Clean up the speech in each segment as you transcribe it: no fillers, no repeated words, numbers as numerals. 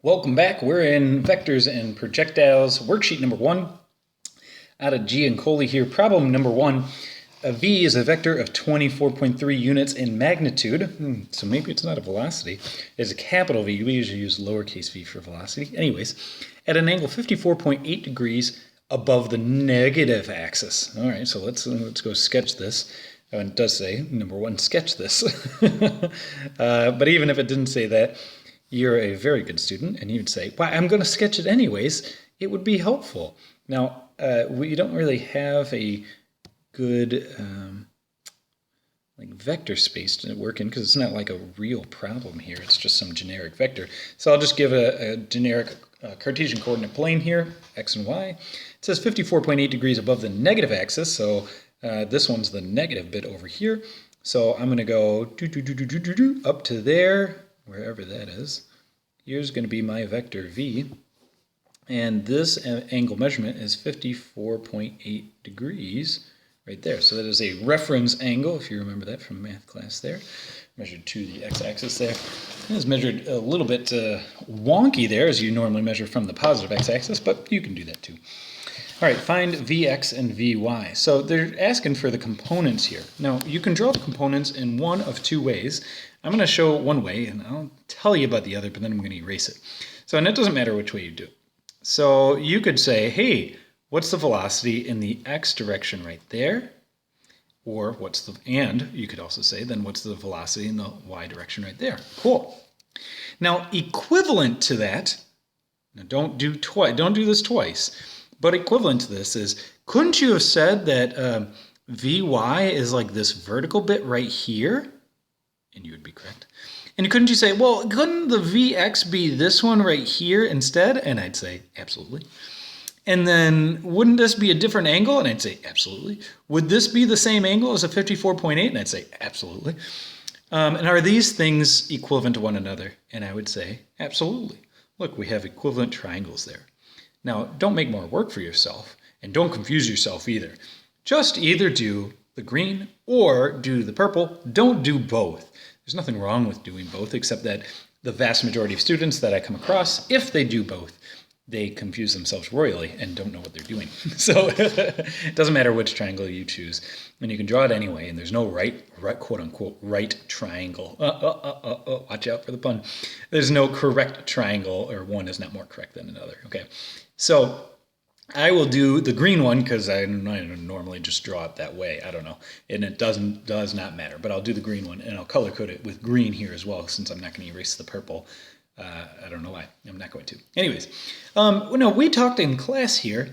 Welcome back. We're in Vectors and Projectiles, worksheet number 1 out of G and Coley here. Problem number 1. A V is a vector of 24.3 units in magnitude. So maybe it's not a velocity. It's a capital V. We usually use lowercase v for velocity. Anyways, at an angle 54.8 degrees above the negative axis. All right, so let's go sketch this. Oh, and it does say, number 1, sketch this. But even if it didn't say that, you're a very good student, and you'd say, well, I'm going to sketch it anyways. It would be helpful. Now, we don't really have a good like vector space to work in because it's not like a real problem here. It's just some generic vector. So I'll just give a generic Cartesian coordinate plane here, x and y. It says 54.8 degrees above the negative axis, so this one's the negative bit over here. So I'm going to go up to there, wherever that is. Here's going to be my vector v, and this angle measurement is 54.8 degrees right there. So that is a reference angle, if you remember that from math class there. Measured to the x-axis there. It is measured a little bit wonky there, as you normally measure from the positive x-axis, but you can do that too. All right, find Vx and Vy. So they're asking for the components here. Now, you can draw the components in one of two ways. I'm going to show one way, and I'll tell you about the other, but then I'm going to erase it. So, and it doesn't matter which way you do it. So you could say, hey, what's the velocity in the x direction right there? Or what's the, and you could also say, then what's the velocity in the y direction right there? Cool. Now, equivalent to that, now don't do this twice. But equivalent to this is, couldn't you have said that Vy is like this vertical bit right here? And you would be correct. And couldn't you say, well, couldn't the Vx be this one right here instead? And I'd say, absolutely. And then wouldn't this be a different angle? And I'd say, absolutely. Would this be the same angle as a 54.8? And I'd say, absolutely. And are these things equivalent to one another? And I would say, absolutely. Look, we have equivalent triangles there. Now, don't make more work for yourself, and don't confuse yourself either. Just either do the green or do the purple. Don't do both. There's nothing wrong with doing both, except that the vast majority of students that I come across, if they do both, they confuse themselves royally and don't know what they're doing. So it doesn't matter which triangle you choose, and you can draw it anyway, and there's no right quote-unquote, right triangle. Watch out for the pun. There's no correct triangle, or one is not more correct than another, okay? So I will do the green one because I normally just draw it that way. I don't know. And it does not matter. But I'll do the green one, and I'll color code it with green here as well, since I'm not going to erase the purple. I don't know why. I'm not going to. Anyways, no, we talked in class here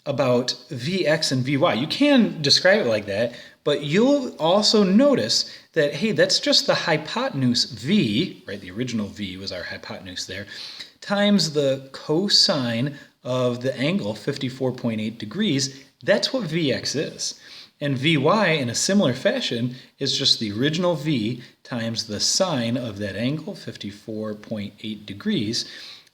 about Vx and Vy. You can describe it like that, but you'll also notice that, hey, that's just the hypotenuse V, right? The original V was our hypotenuse there, times the cosine of the angle, 54.8 degrees. That's what Vx is. And Vy, in a similar fashion, is just the original V times the sine of that angle, 54.8 degrees.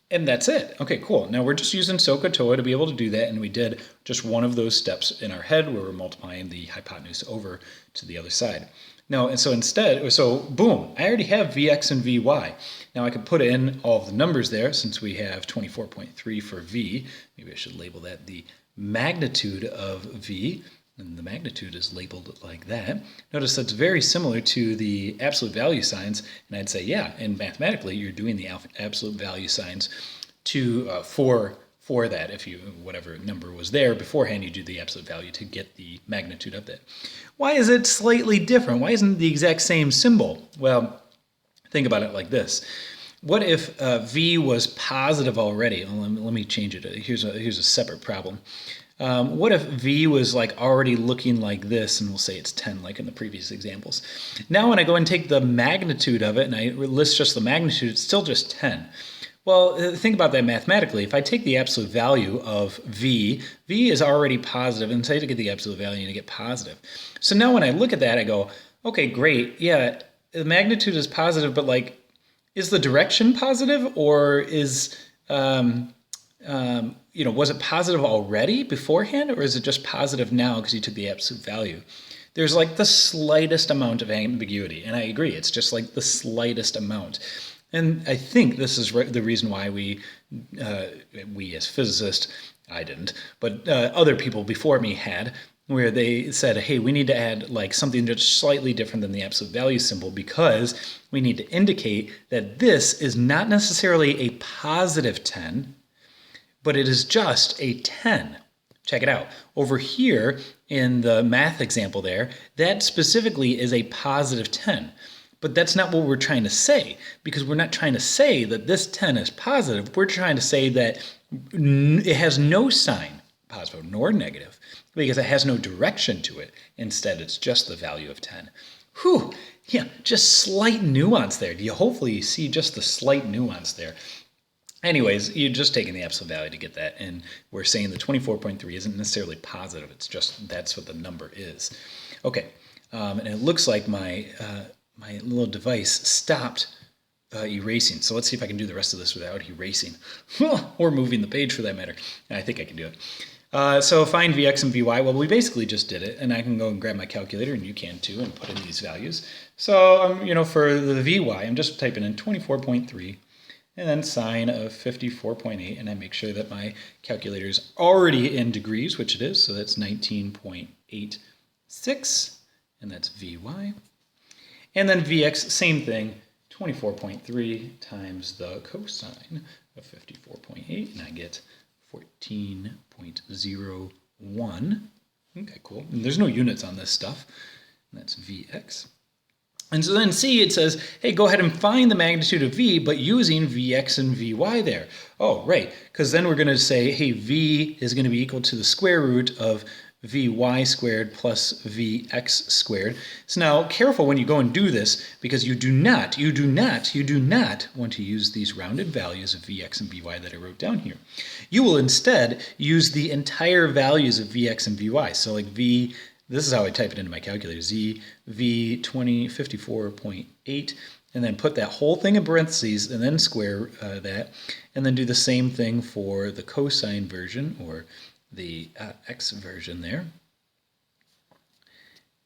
And that's it. Okay, cool. Now we're just using SOHCAHTOA to be able to do that, and we did just one of those steps in our head where we're multiplying the hypotenuse over to the other side. Now, and so instead, so boom, I already have Vx and Vy. Now I could put in all of the numbers there since we have 24.3 for V. Maybe I should label that the magnitude of V, and the magnitude is labeled like that. Notice that's very similar to the absolute value signs, and I'd say, yeah, and mathematically you're doing the absolute value signs to for that. If you, whatever number was there beforehand, you do the absolute value to get the magnitude of that. Why is it slightly different? Why isn't it the exact same symbol? Well, think about it like this. What if V was positive already? Well, let me change it. Here's a separate problem. What if V was like already looking like this, and we'll say it's 10 like in the previous examples. Now when I go and take the magnitude of it and I list just the magnitude, it's still just 10. Well, think about that mathematically. If I take the absolute value of V, V is already positive, and say to get the absolute value and to get positive. So now when I look at that, I go, okay, great, yeah, the magnitude is positive, but like, is the direction positive, or is, was it positive already beforehand, or is it just positive now because you took the absolute value? There's like the slightest amount of ambiguity, and I agree, it's just like the slightest amount. And I think this is the reason why we as physicists, I didn't, but other people before me had, where they said, hey, we need to add like something just slightly different than the absolute value symbol because we need to indicate that this is not necessarily a positive 10, but it is just a 10. Check it out. Over here in the math example there, that specifically is a positive 10. But that's not what we're trying to say, because we're not trying to say that this 10 is positive. We're trying to say that it has no sign, positive nor negative, because it has no direction to it. Instead, it's just the value of 10. Whew, yeah, just slight nuance there. Do you hopefully see just the slight nuance there? Anyways, you're just taking the absolute value to get that, and we're saying the 24.3 isn't necessarily positive. It's just that's what the number is. Okay, and it looks like my my little device stopped erasing. So let's see if I can do the rest of this without erasing, or moving the page for that matter. And I think I can do it. So find Vx and Vy. Well, we basically just did it, and I can go and grab my calculator, and you can too, and put in these values. So you know, for the Vy, I'm just typing in 24.3. and then sine of 54.8, and I make sure that my calculator is already in degrees, which it is, so that's 19.86, and that's Vy. And then Vx, same thing, 24.3 times the cosine of 54.8, and I get 14.01. Okay, cool. And there's no units on this stuff, and that's Vx. And so then C, it says, hey, go ahead and find the magnitude of V, but using Vx and Vy there. Oh, right, because then we're going to say, hey, V is going to be equal to the square root of Vy squared plus Vx squared. So now, careful when you go and do this, because you do not want to use these rounded values of Vx and Vy that I wrote down here. You will instead use the entire values of Vx and Vy. So like V, this is how I type it into my calculator, V 54.8, and then put that whole thing in parentheses and then square that, and then do the same thing for the cosine version, or the x version there,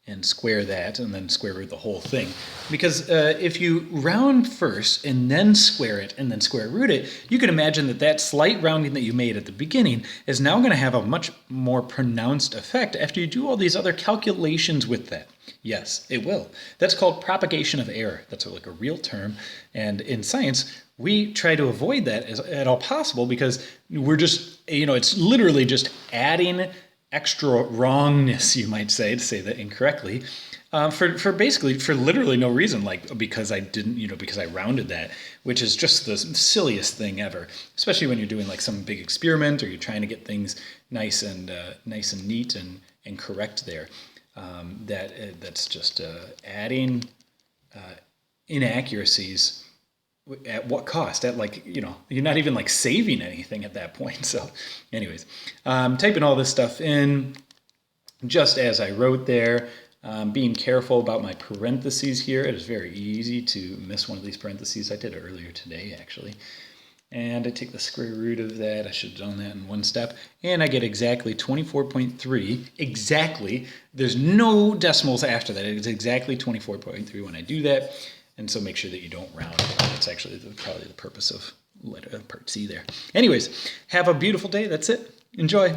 and square that, and then square root the whole thing. Because if you round first and then square it and then square root it, you can imagine that that slight rounding that you made at the beginning is now going to have a much more pronounced effect after you do all these other calculations with that. Yes, it will. That's called propagation of error. That's like a real term. And in science, we try to avoid that at all possible, because we're just, you know, it's literally just adding extra wrongness, you might say, to say that incorrectly, for literally no reason, like because I didn't, you know, because I rounded that, which is just the silliest thing ever, especially when you're doing like some big experiment, or you're trying to get things nice and neat and correct there. That's just adding inaccuracies. At what cost? At like, you know, you're not even like saving anything at that point. So anyways, typing all this stuff in just as I wrote there, being careful about my parentheses here. It is very easy to miss one of these parentheses. I did it earlier today, actually. And I take the square root of that. I should have done that in one step. And I get exactly 24.3. Exactly. There's no decimals after that. It's exactly 24.3 when I do that. And so make sure that you don't round. That's actually probably the purpose of part C there. Anyways, have a beautiful day. That's it. Enjoy.